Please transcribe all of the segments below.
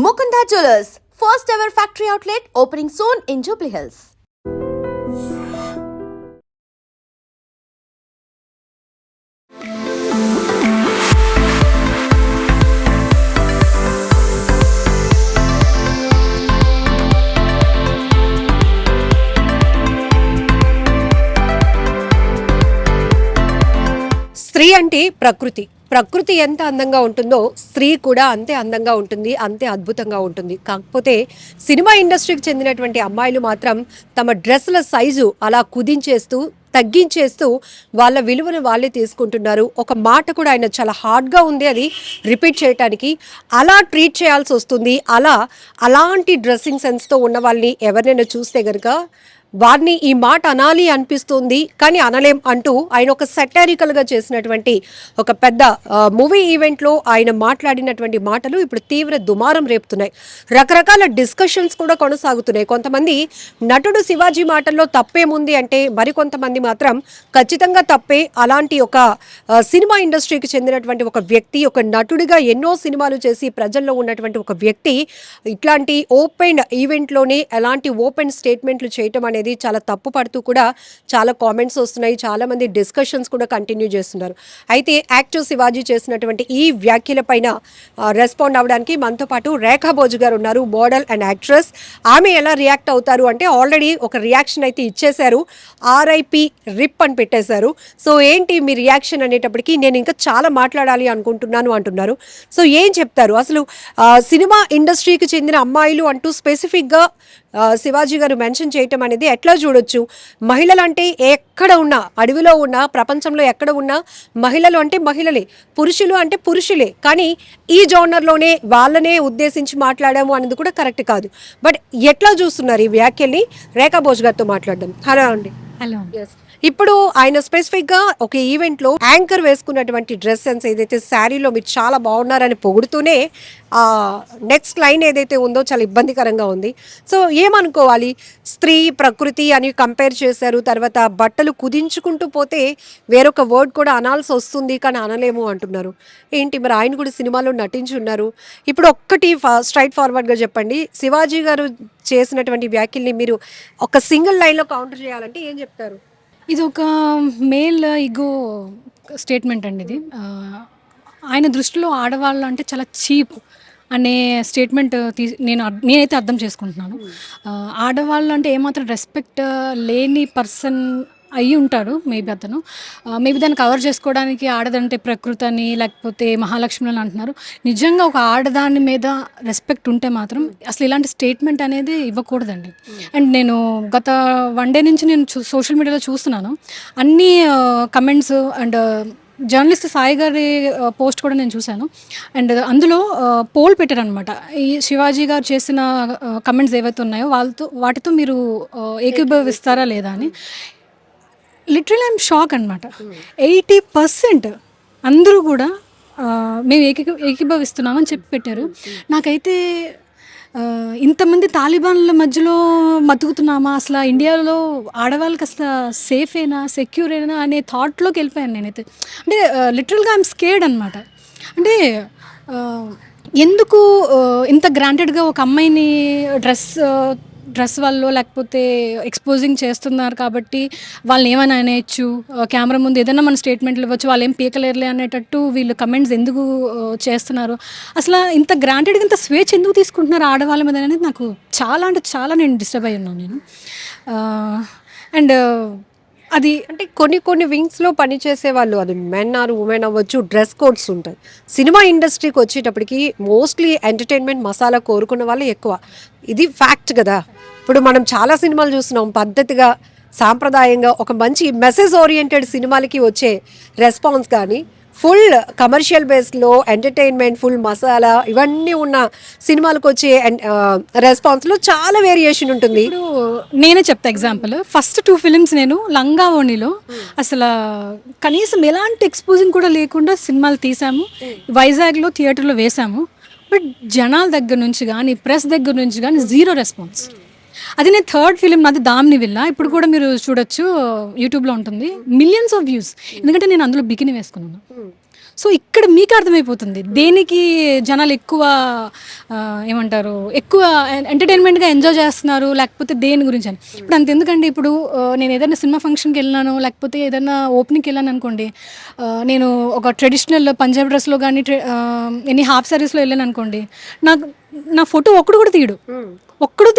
Mukunda Jewellers, first ever factory outlet opening soon in Jubilee Hills. స్త్రీ అంటే ప్రకృతి ఎంత అందంగా ఉంటుందో స్త్రీ కూడా అంతే అందంగా ఉంటుంది, అంతే అద్భుతంగా ఉంటుంది. కాకపోతే సినిమా ఇండస్ట్రీకి చెందినటువంటి అమ్మాయిలు మాత్రం తమ డ్రెస్ల సైజు అలా కుదించేస్తూ తగ్గించేస్తూ వాళ్ళ విలువను వాళ్ళే తీసుకుంటున్నారు. ఒక మాట కూడా ఆయన చాలా హార్డ్గా ఉంది అది రిపీట్ చేయడానికి. అలా ట్రీట్ చేయాల్సి వస్తుంది. అలాంటి డ్రెస్సింగ్ సెన్స్తో ఉన్న వాళ్ళని ఎవరినైనా చూస్తే కనుక వారిని ఈ మాట అనాలి అనిపిస్తుంది, కానీ అనలేం అంటూ ఆయన ఒక సెటారికల్గా చేసినటువంటి ఒక పెద్ద మూవీ ఈవెంట్లో ఆయన మాట్లాడినటువంటి మాటలు ఇప్పుడు తీవ్ర దుమారం రేపుతున్నాయి. రకరకాల డిస్కషన్స్ కూడా కొనసాగుతున్నాయి. కొంతమంది నటుడు శివాజీ మాటల్లో తప్పేముంది అంటే, మరికొంతమంది మాత్రం ఖచ్చితంగా తప్పే. అలాంటి ఒక సినిమా ఇండస్ట్రీకి చెందినటువంటి ఒక వ్యక్తి, ఒక నటుడిగా ఎన్నో సినిమాలు చేసి ప్రజల్లో ఉన్నటువంటి ఒక వ్యక్తి ఇట్లాంటి ఓపెన్ ఈవెంట్లోనే ఎలాంటి ఓపెన్ స్టేట్మెంట్లు చేయటం అనేది చాలా తప్పు పడుతూ కూడా చాలా కామెంట్స్ వస్తున్నాయి. చాలా మంది డిస్కషన్స్ కూడా కంటిన్యూ చేస్తున్నారు. అయితే యాక్టర్ శివాజీ చేసినటువంటి ఈ వ్యాఖ్యల పైన రెస్పాండ్ అవ్వడానికి మనతో పాటు రేఖా భోజు గారు ఉన్నారు, మోడల్ అండ్ యాక్ట్రెస్. ఆమె ఎలా రియాక్ట్ అవుతారు అంటే, ఆల్రెడీ ఒక రియాక్షన్ అయితే ఇచ్చేశారు, RIP రిప్ అని పెట్టేశారు. సో ఏంటి మీ రియాక్షన్ అనేటప్పటికీ, నేను ఇంకా చాలా మాట్లాడాలి అనుకుంటున్నాను అంటున్నారు. సో ఏం చెప్తారు అసలు? సినిమా ఇండస్ట్రీకి చెందిన అమ్మాయిలు అంటూ స్పెసిఫిక్గా శివాజీ గారు మెన్షన్ చేయటం అనేది ఎట్లా చూడొచ్చు? మహిళలు అంటే ఎక్కడ ఉన్నా, అడవిలో ఉన్నా, ప్రపంచంలో ఎక్కడ ఉన్నా మహిళలు అంటే మహిళలే, పురుషులు అంటే పురుషులే. కానీ ఈ జోనర్లోనే వాళ్ళనే ఉద్దేశించి మాట్లాడాము అనేది కూడా కరెక్ట్ కాదు. బట్ ఎట్లా చూస్తున్నారు ఈ వ్యాఖ్యల్ని? రేఖా భోజ్ గారితో మాట్లాడదాం. హలో అండి. హలో. ఇప్పుడు ఆయన స్పెసిఫిక్గా ఒక ఈవెంట్లో యాంకర్ వేసుకున్నటువంటి డ్రెస్ సెన్స్ ఏదైతే శారీలో మీరు చాలా బాగున్నారని పొగుడుతూనే నెక్స్ట్ లైన్ ఏదైతే ఉందో చాలా ఇబ్బందికరంగా ఉంది. సో ఏమనుకోవాలి? స్త్రీ ప్రకృతి అని కంపేర్ చేశారు. తర్వాత బట్టలు కుదించుకుంటూ పోతే వేరొక వర్డ్ కూడా అనాల్సి వస్తుంది, కానీ అనలేము అంటున్నారు. ఏంటి మరి? ఆయన కూడా సినిమాలో నటించి ఉన్నారు. ఇప్పుడు ఒక్కటి స్ట్రైట్ ఫార్వర్డ్గా చెప్పండి, శివాజీ గారు చేసినటువంటి వ్యాఖ్యల్ని మీరు ఒక సింగిల్ లైన్లో కౌంటర్ చేయాలంటే ఏం చెప్తారు? ఇది ఒక మేల్ ఇగో స్టేట్మెంట్ అండి ఇది. ఆయన దృష్టిలో ఆడవాళ్ళు అంటే చాలా చీప్ అనే స్టేట్మెంట్ నేనైతే అర్థం చేసుకుంటున్నాను. ఆడవాళ్ళు అంటే ఏమాత్రం రెస్పెక్ట్ లేని పర్సన్ అయ్యి ఉంటాడు మేబీ అతను. మేబీ దాన్ని కవర్ చేసుకోవడానికి ఆడదంటే ప్రకృతి అని, లేకపోతే మహాలక్ష్మి అని అంటున్నారు. నిజంగా ఒక ఆడదాని మీద రెస్పెక్ట్ ఉంటే మాత్రం అసలు ఇలాంటి స్టేట్మెంట్ అనేది ఇవ్వకూడదండి. అండ్ నేను గత 1 డే నుంచి నేను సోషల్ మీడియాలో చూస్తున్నాను అన్ని కమెంట్స్. అండ్ జర్నలిస్ట్ సాయి గారి పోస్ట్ కూడా నేను చూశాను. అండ్ అందులో పోల్ పెట్టారనమాట. ఈ శివాజీ గారు చేసిన కమెంట్స్ ఏవైతే ఉన్నాయో వాటితో మీరు ఏకీభవిస్తారా లేదా అని. లిటరల్ ఐఎమ్ షాక్ అనమాట. 80% అందరూ కూడా మేము ఏకీభవిస్తున్నామని చెప్పి పెట్టారు. నాకైతే ఇంతమంది తాలిబాన్ల మధ్యలో బతుకుతున్నామా, అసలు ఇండియాలో ఆడవాళ్ళకి అసలు సేఫేనా, సెక్యూరేనా అనే థాట్లోకి వెళ్ళిపోయాను నేనైతే. అంటే లిటరల్గా ఐఎమ్ స్కేర్డ్ అనమాట. అంటే ఎందుకు ఇంత గ్రాంటెడ్గా ఒక అమ్మాయిని డ్రెస్ వల్ల లేకపోతే ఎక్స్పోజింగ్ చేస్తున్నారు కాబట్టి వాళ్ళని ఏమైనా అనేయచ్చు, కెమెరా ముందు ఏదైనా మన స్టేట్మెంట్లు ఇవ్వచ్చు, వాళ్ళు ఏం పీకలేరులే అనేటట్టు వీళ్ళు కమెంట్స్ ఎందుకు చేస్తున్నారు? అసలు ఇంత గ్రాంటెడ్గా ఇంత స్వేచ్ఛ ఎందుకు తీసుకుంటున్నారు ఆడవాళ్ళ మీద అనేది నాకు చాలా అంటే చాలా నేను డిస్టర్బ్ అయి ఉన్నాను నేను. అండ్ అది అంటే కొన్ని వింగ్స్లో పనిచేసే వాళ్ళు, అది మెన్ ఆర్ ఉమెన్ అవ్వచ్చు, డ్రెస్ కోడ్స్ ఉంటాయి. సినిమా ఇండస్ట్రీకి వచ్చేటప్పటికి మోస్ట్లీ ఎంటర్టైన్మెంట్ మసాలా కోరుకున్న వాళ్ళు ఎక్కువ. ఇది ఫ్యాక్ట్ కదా. ఇప్పుడు మనం చాలా సినిమాలు చూస్తున్నాం, పద్ధతిగా సాంప్రదాయంగా ఒక మంచి మెసేజ్ ఓరియంటెడ్ సినిమాలకి వచ్చే రెస్పాన్స్ కానీ, ఫుల్ కమర్షియల్ బేస్లో ఎంటర్టైన్మెంట్, ఫుల్ మసాలా ఇవన్నీ ఉన్న సినిమాలకు వచ్చే రెస్పాన్స్లో చాలా వేరియేషన్ ఉంటుంది. ఇప్పుడు నేనే చెప్తా ఎగ్జాంపుల్. ఫస్ట్ 2 ఫిలిమ్స్ నేను లంగా ఓణిలో అసలు కనీసం ఎలాంటి ఎక్స్పోజింగ్ కూడా లేకుండా సినిమాలు తీసాము. వైజాగ్లో థియేటర్లో వేసాము. బట్ జనాల దగ్గర నుంచి కానీ, ప్రెస్ దగ్గర నుంచి కానీ జీరో రెస్పాన్స్. అది నేను 3rd ఫిలిం నాది దామిని విల్లా. ఇప్పుడు కూడా మీరు చూడొచ్చు, యూట్యూబ్లో ఉంటుంది. Millions of views. ఎందుకంటే నేను అందులో బికిని వేసుకున్నాను. సో ఇక్కడ మీకు అర్థమైపోతుంది దేనికి జనాలు ఎక్కువ ఏమంటారు ఎక్కువ ఎంటర్టైన్మెంట్గా ఎంజాయ్ చేస్తున్నారు లేకపోతే దేని గురించి అని. ఇప్పుడు అంత ఎందుకండి, ఇప్పుడు నేను ఏదైనా సినిమా ఫంక్షన్కి వెళ్ళినాను లేకపోతే ఏదైనా ఓపెనింగ్కి వెళ్ళాను అనుకోండి, నేను ఒక ట్రెడిషనల్ పంజాబ్ డ్రెస్లో కానీ ఎన్ని హాఫ్ సారీస్లో వెళ్ళాను అనుకోండి, నా ఫోటో ఒక్కడు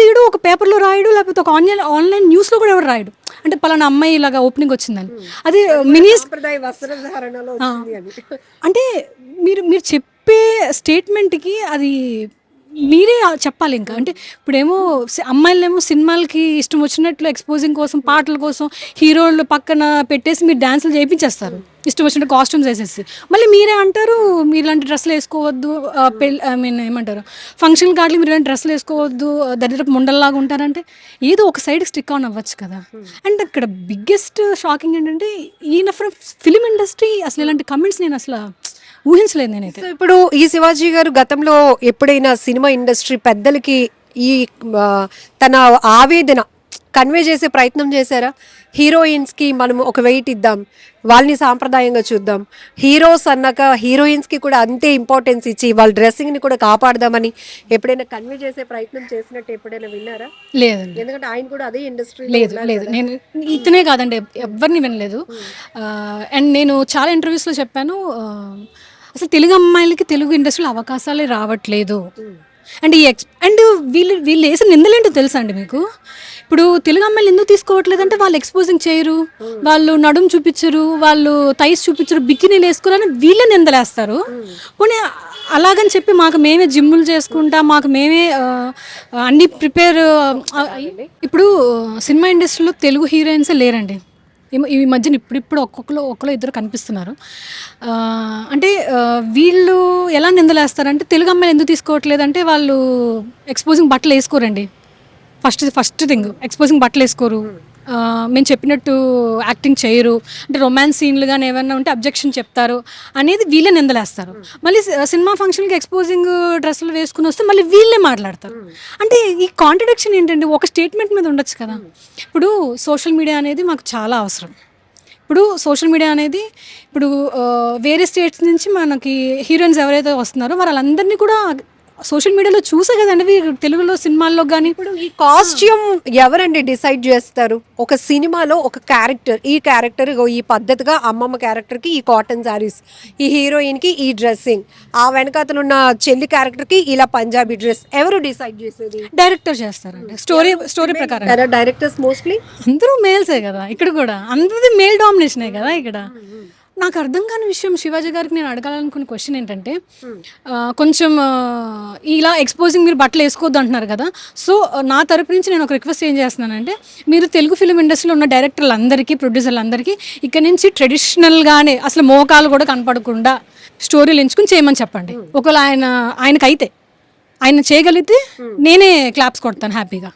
తీయడు, ఒక పేపర్లో రాయడు, లేకపోతే ఒక ఆన్లైన్ న్యూస్లో కూడా ఎవరు రాయడు, అంటే పలానా అమ్మాయి ఇలాగా ఓపెనింగ్ వచ్చిందని. అది మినీ అంటే మీరు చెప్పే స్టేట్మెంట్కి అది మీరే చెప్పాలి. ఇంకా అంటే ఇప్పుడేమో అమ్మాయిలేమో సినిమాలకి ఇష్టం వచ్చినట్లు ఎక్స్పోజింగ్ కోసం పాటల కోసం హీరోలు పక్కన పెట్టేసి మీరు డ్యాన్సులు చేయించేస్తారు ఇష్టం వచ్చినట్టు కాస్ట్యూమ్స్ వేసేసి. మళ్ళీ మీరే అంటారు మీరు ఇలాంటి డ్రెస్సులు వేసుకోవద్దు, ఏమంటారు ఫంక్షన్ కార్డులు మీరు ఇలాంటి డ్రెస్సులు వేసుకోవద్దు, దరిద్రపు ముండల్లాగా ఉంటారంటే ఏదో ఒక సైడ్ స్టిక్ ఆన్ అవ్వచ్చు కదా. అండ్ అక్కడ బిగ్గెస్ట్ షాకింగ్ ఏంటంటే ఈయన ఫ్రమ్ ఫిలిం ఇండస్ట్రీ అసలు ఇలాంటి కమెంట్స్ నేను అసలు ఊహించలేదు నేనైతే. ఇప్పుడు ఈ శివాజీ గారు గతంలో ఎప్పుడైనా సినిమా ఇండస్ట్రీ పెద్దలకి ఈ తన ఆవేదన కన్వే చేసే ప్రయత్నం చేశారా? హీరోయిన్స్కి మనం ఒక వెయిట్ ఇద్దాం, వాళ్ళని సాంప్రదాయంగా చూద్దాం, హీరోస్ అన్నాక హీరోయిన్స్కి కూడా అంతే ఇంపార్టెన్స్ ఇచ్చి వాళ్ళ డ్రెస్సింగ్ని కూడా కాపాడదామని ఎప్పుడైనా కన్వే చేసే ప్రయత్నం చేసినట్టు ఎప్పుడైనా విన్నారా? లేదండి, ఎందుకంటే ఆయన కూడా అదే ఇండస్ట్రీ. లేదు నేను ఇతనే కాదండి ఎవరిని వినలేదు. అండ్ నేను చాలా ఇంటర్వ్యూస్లో చెప్పాను, అసలు తెలుగు అమ్మాయిలకి తెలుగు ఇండస్ట్రీలో అవకాశాలే రావట్లేదు. అండ్ అండ్ వీళ్ళు వేసిన నిందలేంటో తెలుసా అండి మీకు? ఇప్పుడు తెలుగు అమ్మాయిలు ఎందుకు తీసుకోవట్లేదు అంటే వాళ్ళు ఎక్స్పోజింగ్ చేయరు, వాళ్ళు నడుము చూపించరు, వాళ్ళు థైస్ చూపించరు, బికినీలు వేసుకోరని వీళ్ళే నిందలేస్తారు. పోనీ అలాగని చెప్పి మాకు మేమే జిమ్ములు చేసుకుంటా, మాకు మేమే అన్ని ప్రిపేర్. ఇప్పుడు సినిమా ఇండస్ట్రీలో తెలుగు హీరోయిన్సే లేరండి ఈ మధ్యన. ఇప్పుడు ఒక్కరు ఇద్దరు కనిపిస్తున్నారు. అంటే వీళ్ళు ఎలా నిందలేస్తారంటే తెలుగు అమ్మాయిలు ఎందుకు తీసుకోవట్లేదు అంటే వాళ్ళు ఎక్స్పోజింగ్ బట్టలు వేసుకోరండి. ఫస్ట్ థింగ్ ఎక్స్పోజింగ్ బట్టలు వేసుకోరు, మేము చెప్పినట్టు యాక్టింగ్ చేయరు, అంటే రొమాన్స్ సీన్లు కానీ ఏమైనా ఉంటే అబ్జెక్షన్ చెప్తారు అనేది వీళ్ళే నిందలేస్తారు. మళ్ళీ సినిమా ఫంక్షన్కి ఎక్స్పోజింగ్ డ్రెస్సులు వేసుకుని వస్తే మళ్ళీ వీళ్ళే మాట్లాడతారు. అంటే ఈ కాంట్రడిక్షన్ ఏంటంటే ఒక స్టేట్మెంట్ మీద ఉండొచ్చు కదా. ఇప్పుడు సోషల్ మీడియా అనేది మాకు చాలా అవసరం. ఇప్పుడు సోషల్ మీడియా అనేది ఇప్పుడు వేరే స్టేట్స్ నుంచి మనకి హీరోయిన్స్ ఎవరైతే వస్తున్నారో వాళ్ళందరినీ కూడా సోషల్ మీడియాలో చూసే కదండి తెలుగులో సినిమాల్లో కానీ. ఇప్పుడు ఈ కాస్ట్యూమ్ ఎవరండి డిసైడ్ చేస్తారు? ఒక సినిమాలో ఒక క్యారెక్టర్, ఈ క్యారెక్టర్ ఈ పద్ధతిగా అమ్మమ్మ క్యారెక్టర్కి ఈ కాటన్ శారీస్, ఈ హీరోయిన్కి ఈ డ్రెస్సింగ్, ఆ వెనకాతలున్న చెల్లి క్యారెక్టర్కి ఇలా పంజాబీ డ్రెస్, ఎవరు డిసైడ్ చేసేది? డైరెక్టర్ చేస్తారండి. స్టోరీ ప్రకారం డైరెక్టర్స్ మోస్ట్లీ అందరూ మేల్సే కదా, ఇక్కడ కూడా అందరిది మేల్ డామినేషనే కదా. ఇక్కడ నాకు అర్థం కాని విషయం శివాజీ గారికి నేను అడగాలనుకున్న క్వశ్చన్ ఏంటంటే, కొంచెం ఇలా ఎక్స్పోజింగ్ మీరు బట్టలు వేసుకోవద్దు అంటున్నారు కదా. సో నా తరపు నుంచి నేను ఒక రిక్వెస్ట్ ఏం చేస్తున్నానంటే, మీరు తెలుగు ఫిలిం ఇండస్ట్రీలో ఉన్న డైరెక్టర్లు అందరికీ, ప్రొడ్యూసర్లు అందరికీ ఇక్కడ నుంచి ట్రెడిషనల్గానే అసలు మోకాలు కూడా కనపడకుండా స్టోరీలు ఎంచుకుని చేయమని చెప్పండి. ఒకవేళ ఆయనకైతే ఆయన చేయగలిగితే నేనే క్లాప్స్ కొడతాను హ్యాపీగా.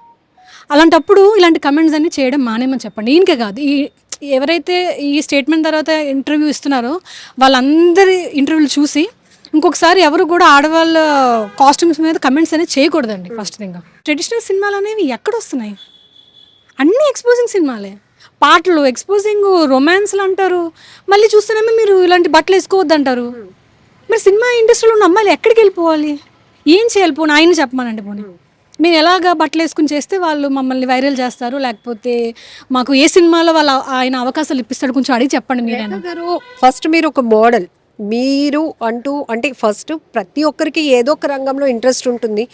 అలాంటప్పుడు ఇలాంటి కమెంట్స్ అన్ని చేయడం మానేమని చెప్పండి. ఈయనకే కాదు, ఎవరైతే ఈ స్టేట్మెంట్ తర్వాత ఇంటర్వ్యూ ఇస్తున్నారో వాళ్ళందరి ఇంటర్వ్యూలు చూసి ఇంకొకసారి ఎవరు కూడా ఆడవాళ్ళ కాస్ట్యూమ్స్ మీద కమెంట్స్ అనేది చేయకూడదండి. ఫస్ట్ థింగ్, ట్రెడిషనల్ సినిమాలు అనేవి ఎక్కడ వస్తున్నాయి? అన్నీ ఎక్స్పోజింగ్ సినిమాలే, పాటలు ఎక్స్పోజింగ్, రొమాన్స్లు అంటారు, మళ్ళీ చూస్తేనేమో మీరు ఇలాంటి బట్టలు వేసుకోవద్దు అంటారు. మరి సినిమా ఇండస్ట్రీలో ఉన్న అమ్మాయిలు ఎక్కడికి వెళ్ళిపోవాలి? ఏం చేయాలి? పోనీ ఆయన చెప్పమానండి. పోనీ మేము ఎలాగ బట్టలు వేసుకుని చేస్తే వాళ్ళు మమ్మల్ని వైరల్ చేస్తారు, లేకపోతే మాకు ఏ సినిమాలో ఆయన అవకాశాలు ఇప్పిస్తాడు, కొంచెం అడిగి చెప్పండి మీరైనా. ఫస్ట్ మీరు ఒక మోడల్, మీరు అంటే ఫస్ట్ ప్రతి ఒక్కరికి ఏదో ఒక రంగంలో ఇంట్రెస్ట్ ఉంటుంది,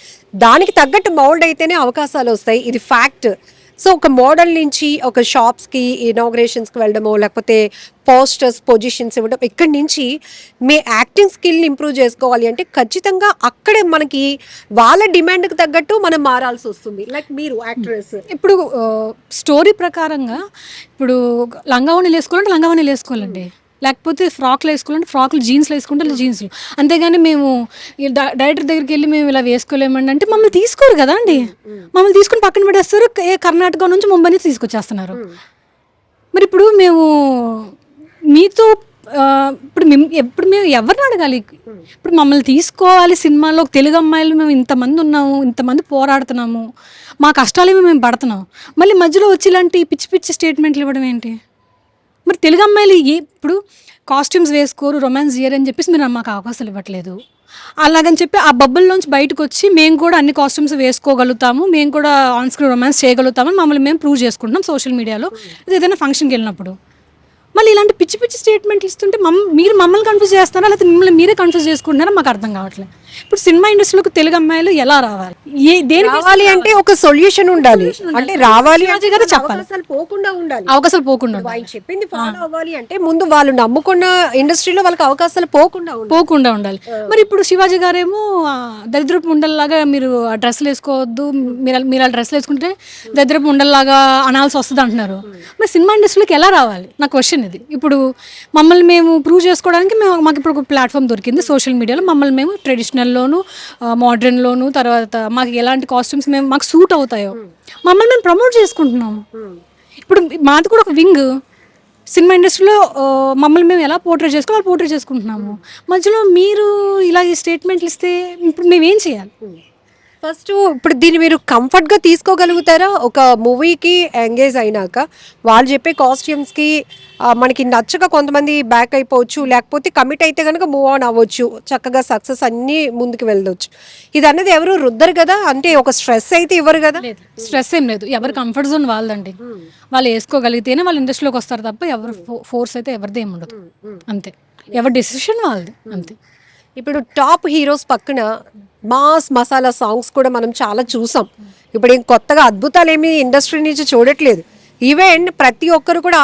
దానికి తగ్గట్టు మౌల్డ్ అయితేనే అవకాశాలు వస్తాయి, ఇది ఫ్యాక్ట్. సో ఒక మోడల్ నుంచి ఒక షాప్స్కి ఇనాగ్రేషన్స్కి వెళ్ళడమో, లేకపోతే పోస్టర్స్ పొజిషన్స్ ఇవ్వడం, ఇక్కడి నుంచి మీ యాక్టింగ్ స్కిల్ని ఇంప్రూవ్ చేసుకోవాలి అంటే ఖచ్చితంగా అక్కడే మనకి వాళ్ళ డిమాండ్కి తగ్గట్టు మనం మారాల్సి వస్తుంది. లైక్ మీరు యాక్ట్రెస్, ఇప్పుడు స్టోరీ ప్రకారంగా ఇప్పుడు లంగావణీలు వేసుకోవాలంటే లంగావణీలు వేసుకోవాలండి, లేకపోతే ఫ్రాక్లు వేసుకోవాలంటే ఫ్రాక్లు, జీన్స్లు వేసుకుంటే జీన్స్లు. అంతేగాని మేము డైరెక్టర్ దగ్గరికి వెళ్ళి మేము ఇలా వేసుకోలేమండి అంటే మమ్మల్ని తీసుకోరు కదా అండి. మమ్మల్ని తీసుకుని పక్కన పెట్టేస్తారు, కర్ణాటక నుంచి ముంబై నుంచి తీసుకొచ్చేస్తున్నారు. మరి ఇప్పుడు మేము మీతో ఇప్పుడు మేము ఎవరిని అడగాలి? ఇప్పుడు మమ్మల్ని తీసుకోవాలి సినిమాలో, తెలుగు అమ్మాయిలు మేము ఇంతమంది ఉన్నాము, ఇంతమంది పోరాడుతున్నాము, మా కష్టాలేమో మేము పడుతున్నాం, మళ్ళీ మధ్యలో వచ్చి ఇలాంటి పిచ్చి పిచ్చి స్టేట్మెంట్లు ఇవ్వడం ఏంటి? మరి తెలుగు అమ్మాయిలు ఇప్పుడు కాస్ట్యూమ్స్ వేసుకోరు, రొమాన్స్ చేయరు అని చెప్పేసి మీరు మాకు అవకాశాలు ఇవ్వట్లేదు. అలాగని చెప్పి ఆ బబుల్లోంచి బయటకు వచ్చి మేము కూడా అన్ని కాస్ట్యూమ్స్ వేసుకోగలుగుతాము, మేము కూడా ఆన్ స్క్రీన్ రొమాన్స్ చేయగలుగుతామని మమ్మల్ని మేము ప్రూవ్ చేసుకుంటున్నాం సోషల్ మీడియాలో, ఏదైనా ఫంక్షన్కి వెళ్ళినప్పుడు. మళ్ళీ ఇలాంటి పిచ్చి పిచ్చి స్టేట్మెంట్లు ఇస్తుంటే మీరు మమ్మల్ని కన్ఫ్యూజ్ చేస్తారా, లేకపోతే మిమ్మల్ని మీరే కన్ఫ్యూజ్ చేసుకుంటున్నారా మాకు అర్థం కావట్లేదు. ఇప్పుడు సినిమా ఇండస్ట్రీలోకి తెలుగు అమ్మాయిలు ఎలా రావాలి, దేనికి రావాలి అంటే ఒక సొల్యూషన్ ఉండాలి. అంటే రావాలి శివాజీ గారు చెప్పాలి, అవకాశాలు పోకుండా ఉండాలి. అవకాశాలు పోకుండా ఉండాలి. ఆయన చెప్పింది ఫాలో అవ్వాలి అంటే ముందు వాళ్ళు నమ్ముకున్న ఇండస్ట్రీలో వాళ్ళకి అవకాశాలు పోకుండా ఉండాలి. మరి ఇప్పుడు శివాజీ గారేమో దరిద్రపు ఉండల్లాగా మీరు ఆ డ్రెస్సులు వేసుకోవద్దు, మీరు ఆ డ్రెస్సులు వేసుకుంటే దరిద్రపు ఉండల్లాగా అనాల్సి వస్తుంది అంటున్నారు. మరి సినిమా ఇండస్ట్రీలోకి ఎలా రావాలి నా క్వశ్చన్ ఇది. ఇప్పుడు మమ్మల్ని మేము ప్రూవ్ చేసుకోవడానికి మాకు ఇప్పుడు ఒక ప్లాట్ఫామ్ దొరికింది సోషల్ మీడియాలో. మమ్మల్ని మేము ట్రెడిషనల్లోను మోడర్న్లోను, తర్వాత మాకు ఎలాంటి కాస్ట్యూమ్స్ మాకు సూట్ అవుతాయో మమ్మల్ని మేము ప్రమోట్ చేసుకుంటున్నాం. ఇప్పుడు మాది కూడా ఒక వింగ్ సినిమా ఇండస్ట్రీలో, మమ్మల్ని మేము ఎలా పోర్ట్రేట్ చేసుకోవాలి పోర్ట్రేట్ చేసుకుంటున్నాము. మధ్యలో మీరు ఇలా ఈ స్టేట్మెంట్లు ఇస్తే ఇప్పుడు మేము ఏం చేయాలి? ఫస్ట్ ఇప్పుడు దీన్ని మీరు కంఫర్ట్గా తీసుకోగలుగుతారా? ఒక మూవీకి ఎంగేజ్ అయినాక వాళ్ళు చెప్పే కాస్ట్యూమ్స్కి మనకి నచ్చక కొంతమంది బ్యాక్ అయిపోవచ్చు, లేకపోతే కమిట్ అయితే కనుక మూవ్ ఆన్ అవ్వచ్చు, చక్కగా సక్సెస్ అన్నీ ముందుకు వెళ్ళవచ్చు. ఇది అన్నది ఎవరు రుద్దరు కదా, అంటే ఒక స్ట్రెస్ అయితే ఇవ్వరు కదా. స్ట్రెస్ ఏం లేదు, ఎవరి కంఫర్ట్ జోన్ వాళ్ళండి. వాళ్ళు వేసుకోగలిగితేనే వాళ్ళు ఇండస్ట్రీలోకి వస్తారు తప్ప ఎవరు ఫోర్స్ అయితే ఎవరిది ఏమి ఉండదు. అంతే, ఎవరి డెసిషన్ వాళ్ళది అంతే. ఇప్పుడు టాప్ హీరోస్ పక్కన మాస్ మసాలా సాంగ్స్ కూడా మనం చాలా చూసాం. ఇప్పుడు ఏం కొత్తగా అద్భుతాలు ఏమి ఇండస్ట్రీ నుంచి చూడట్లేదు. ఈవెన్ ప్రతి ఒక్కరు కూడా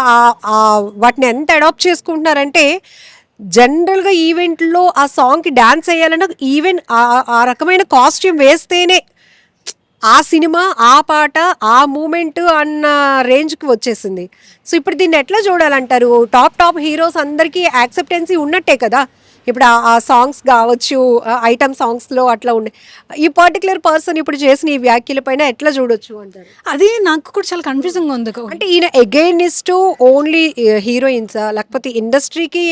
వాటిని ఎంత అడాప్ట్ చేసుకుంటున్నారంటే జనరల్గా ఈవెంట్లో ఆ సాంగ్కి డ్యాన్స్ వేయాలన్నా ఈవెన్ ఆ రకమైన కాస్ట్యూమ్ వేస్తేనే ఆ సినిమా, ఆ పాట, ఆ మూమెంట్ అన్న రేంజ్కి వచ్చేసింది. సో ఇప్పుడు దీన్ని ఎట్లా చూడాలంటారు? టాప్ హీరోస్ అందరికీ యాక్సెప్టెన్సీ ఉన్నట్టే కదా. ఇప్పుడు ఆ సాంగ్స్ కావచ్చు, ఐటమ్ సాంగ్స్లో అట్లా ఉండే ఈ పర్టికులర్ పర్సన్ ఇప్పుడు చేసిన ఈ వ్యాఖ్యల పైన ఎట్లా చూడొచ్చు అంటారు? అది నాకు కూడా చాలా కన్ఫ్యూజింగ్ ఉంది. అంటే ఈయన అగైనిస్ట్ ఓన్లీ హీరోయిన్సా, లేకపోతే ఇండస్ట్రీకి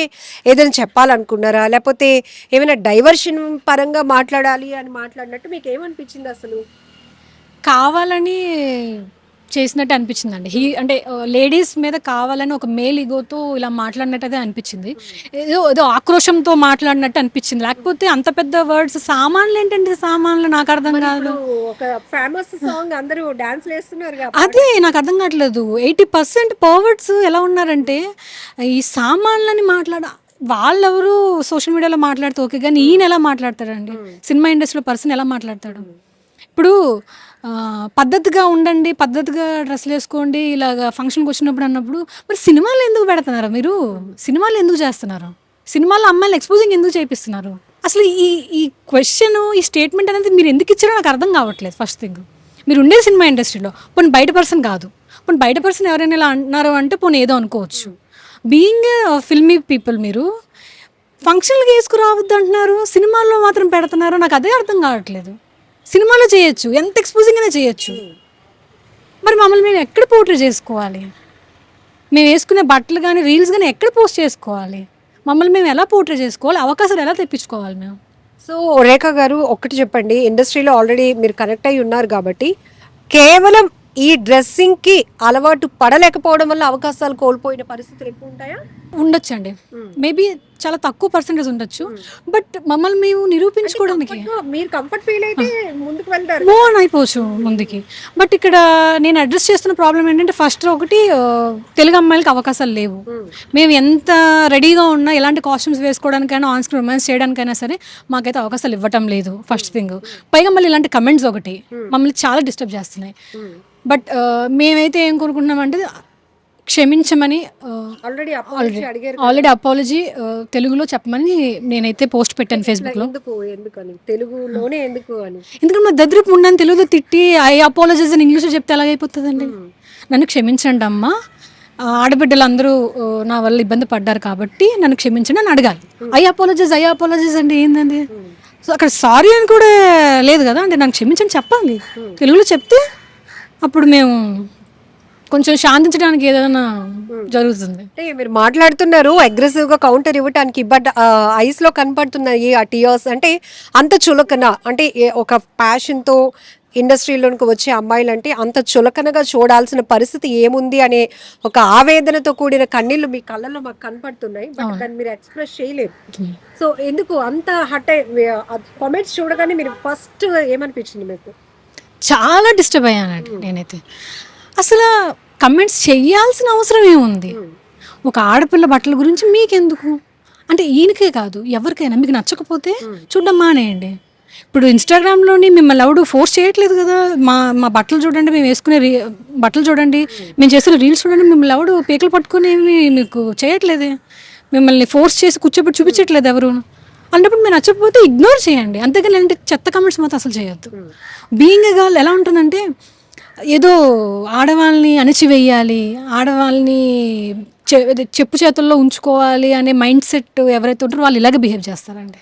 ఏదైనా చెప్పాలనుకున్నారా, లేకపోతే ఏమైనా డైవర్షన్ పరంగా మాట్లాడాలి అని మాట్లాడినట్టు మీకు ఏమనిపించింది అసలు? కావాలని చేసినట్టు అనిపించిందండి. అంటే లేడీస్ మీద కావాలని ఒక మేల్ ఈగోతో ఇలా మాట్లాడినట్టు అదే అనిపించింది. ఏదో ఆక్రోషంతో మాట్లాడినట్టు అనిపించింది. లేకపోతే అంత పెద్ద వర్డ్స్, సామాన్లు ఏంటంటే సామాన్లు నాకు అర్థం కాదు. ఒక ఫేమస్ సాంగ్ అందరూ డాన్స్ వేస్తున్నారు, అదే నాకు అర్థం కావట్లేదు. 80% పర్వర్డ్స్ ఎలా ఉన్నారంటే ఈ సామాన్లని వాళ్ళెవరు సోషల్ మీడియాలో మాట్లాడితే ఓకే, కానీ ఈయన ఎలా మాట్లాడతాడండి? సినిమా ఇండస్ట్రీలో పర్సన్ ఎలా మాట్లాడతాడు? ఇప్పుడు పద్ధతిగా ఉండండి, పద్ధతిగా డ్రెస్సులు వేసుకోండి, ఇలాగ ఫంక్షన్కి వచ్చినప్పుడు అన్నప్పుడు మరి సినిమాలు ఎందుకు పెడుతున్నారు? మీరు సినిమాలు ఎందుకు చేస్తున్నారు? సినిమాలో అమ్మాయిలు ఎక్స్పోజింగ్ ఎందుకు చేపిస్తున్నారు? అసలు ఈ క్వశ్చన్, ఈ స్టేట్మెంట్ అనేది మీరు ఎందుకు ఇచ్చారో నాకు అర్థం కావట్లేదు. ఫస్ట్ థింగ్, మీరు ఉండేది సినిమా ఇండస్ట్రీలో, పోనీ బయట పర్సన్ కాదు, పోనీ బయట పర్సన్ ఎవరైనా ఇలా అంటున్నారు అంటే పోనీ ఏదో అనుకోవచ్చు. బీయింగ్ ఫిల్మీ పీపుల్ మీరు ఫంక్షన్లకి వేసుకురావద్దు అంటున్నారు, సినిమాల్లో మాత్రం పెడుతున్నారు. నాకు అదే అర్థం కావట్లేదు. సినిమాలో చేయొచ్చు, ఎంత ఎక్స్పోజింగ్ అయినా చేయొచ్చు, మరి మమ్మల్ని మేము ఎక్కడ పోర్ట్రేట్ చేసుకోవాలి? మేము వేసుకునే బట్టలు కానీ రీల్స్ కానీ ఎక్కడ పోస్ట్ చేసుకోవాలి? మమ్మల్ని మేము ఎలా పోర్ట్రేట్ చేసుకోవాలి? అవకాశాలు ఎలా తెప్పించుకోవాలి మేము? సో రేఖా గారు ఒక్కటి చెప్పండి, ఇండస్ట్రీలో ఆల్రెడీ మీరు కనెక్ట్ అయి ఉన్నారు కాబట్టి కేవలం ఈ డ్రెస్సింగ్కి అలవాటు పడలేకపోవడం వల్ల అవకాశాలు కోల్పోయిన పరిస్థితులు ఎక్కువ ఉంటాయా? ఉండొచ్చండి, మేబీ చాలా తక్కువ పర్సెంటేజ్ ఉండొచ్చు. బట్ మమ్మల్ని మేము నిరూపించుకోవడానికి మీరు కంఫర్ట్ ఫీల్ అయితే ముందుకు వెళ్తారు, మూవ్ ఆన్ అయిపోవచ్చు ముందుకి. బట్ ఇక్కడ నేను అడ్రస్ చేస్తున్న ప్రాబ్లం ఏంటంటే ఫస్ట్ ఒకటి, తెలుగు అమ్మాయిలకి అవకాశాలు లేవు. మేము ఎంత రెడీగా ఉన్నా, ఎలాంటి కాస్ట్యూమ్స్ వేసుకోవడానికైనా, ఆన్ స్క్రీన్ రొమాన్స్ చేయడానికైనా సరే మాకైతే అవకాశాలు ఇవ్వటం లేదు ఫస్ట్ థింగ్. పైగా మళ్ళీ ఇలాంటి కమెంట్స్ ఒకటి మమ్మల్ని చాలా డిస్టర్బ్ చేస్తున్నాయి. బట్ మేమైతే ఏం కోరుకుంటున్నామంటే క్షమించమని, ఆల్రెడీ అపాలజీ తెలుగులో చెప్పమని నేనైతే పోస్ట్ పెట్టాను ఫేస్బుక్లో. ఎందుకంటే మా దరిద్రపు ఉండని తెలుగులో తిట్టి ఐ అపాలజీస్ అని ఇంగ్లీష్లో చెప్తే ఎలాగైపోతుందండి? నన్ను క్షమించండి అమ్మా, ఆడబిడ్డలు అందరూ నా వల్ల ఇబ్బంది పడ్డారు కాబట్టి నన్ను క్షమించండి అని అడగాలి. ఐ అపాలజీస్ అంటే ఏందండి? సో అక్కడ సారీ అని కూడా లేదు కదా, అంటే నన్ను క్షమించండి చెప్పాలి తెలుగులో చెప్తే అప్పుడు మేము కొంచెం శాంతించడానికి ఏదైనా జరుగుతుంది. అంటే మీరు మాట్లాడుతున్నారు అగ్రెసివ్గా కౌంటర్ ఇవ్వటానికి, బట్ ఐస్లో కనపడుతున్నాయి ఆ టీయర్స్. అంటే అంత చులకన, అంటే ఒక ప్యాషన్తో ఇండస్ట్రీలోకి వచ్చే అమ్మాయిలంటే అంత చులకనగా చూడాల్సిన పరిస్థితి ఏముంది అనే ఒక ఆవేదనతో కూడిన కన్నీళ్లు మీ కళ్ళల్లో మాకు కనపడుతున్నాయి. బట్ దాన్ని మీరు ఎక్స్ప్రెస్ చేయలేరు. సో ఎందుకు అంత హట్ కామెంట్స్ చూడగానే మీరు ఫస్ట్ ఏమనిపించింది మీకు? చాలా డిస్టర్బ్ అయ్యానండి నేనైతే. అసలు కమెంట్స్ చెయ్యాల్సిన అవసరం ఏముంది? ఒక ఆడపిల్ల బట్టల గురించి మీకెందుకు? అంటే ఈయనకే కాదు, ఎవరికైనా మీకు నచ్చకపోతే చూడడం మానేయండి. ఇప్పుడు ఇన్స్టాగ్రామ్లోని మిమ్మల్ని ఎవడు ఫోర్స్ చేయట్లేదు కదా. మా మా బట్టలు చూడండి, మేము వేసుకునే బట్టలు చూడండి, మేము చేస్తున్న రీల్స్ చూడండి, మిమ్మల్ని ఎవడు పీకలు పట్టుకుని ఏమి మీకు చేయట్లేదే. మిమ్మల్ని ఫోర్స్ చేసి కూర్చోబెట్టి చూపించట్లేదు ఎవరు. అన్నప్పుడు మీరు నచ్చకపోతే ఇగ్నోర్ చేయండి, అంతేగాని అంటే చెత్త కమెంట్స్ మాత్రం అసలు చేయొద్దు. బీయింగ్ ఏ గర్ల్ ఎలా ఉంటుందంటే ఏదో ఆడవాళ్ళని అణిచివేయాలి, ఆడవాళ్ళని చెప్పు చేతుల్లో ఉంచుకోవాలి అనే మైండ్ సెట్ ఎవరైతే ఉంటారో వాళ్ళు ఇలాగే బిహేవ్ చేస్తారండి.